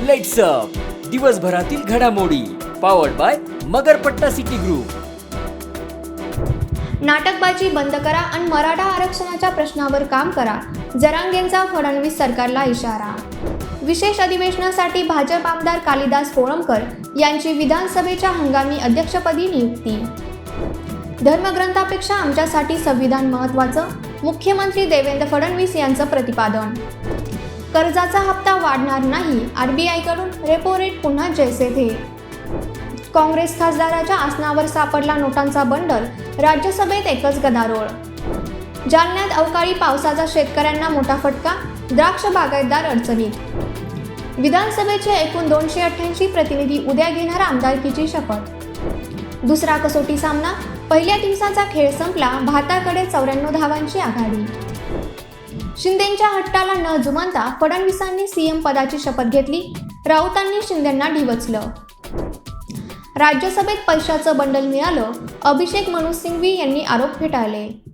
Lights up दिवसभरातील घडामोडी powered by Magarpatta city group. नाटकबाजी बंद करा आणि मराठा आरक्षणाच्या प्रश्नावर काम करा, जरांगेंचा फडणवीस सरकारला इशारा. विशेष अधिवेशनासाठी भाजप आमदार कालिदास कोळंबकर यांची विधानसभेच्या हंगामी अध्यक्षपदी नियुक्ती. धर्मग्रंथापेक्षा आमच्यासाठी संविधान महत्त्वाचं, मुख्यमंत्री देवेंद्र फडणवीस यांचं प्रतिपादन. कर्जाचा हप्ता वाढणार नाही, आरबीआयकडून रेपो रेट पुन्हा जैसे थे. काँग्रेस खासदाराच्या आसनावर सापडला नोटांचा बंडल, राज्यसभेत एकच गदारोळ. जालन्यात अवकाळी पावसाचा शेतकऱ्यांना मोठा फटका, द्राक्ष बागायतदार अडचणीत. विधानसभेचे एकूण 288 प्रतिनिधी उद्या घेणार आमदारकीची शपथ. दुसरा कसोटी सामना, पहिल्या दिवसाचा खेळ संपला, भारताकडे 94 धावांची आघाडी. शिंदेंच्या हट्टाला न जुमानता फडणवीसांनी सीएम पदाची शपथ घेतली, राऊतांनी शिंदेंना डिवचलं. राज्यसभेत पैशाचं बंडल मिळालं, अभिषेक मनु सिंघवी यांनी आरोप फेटाळले.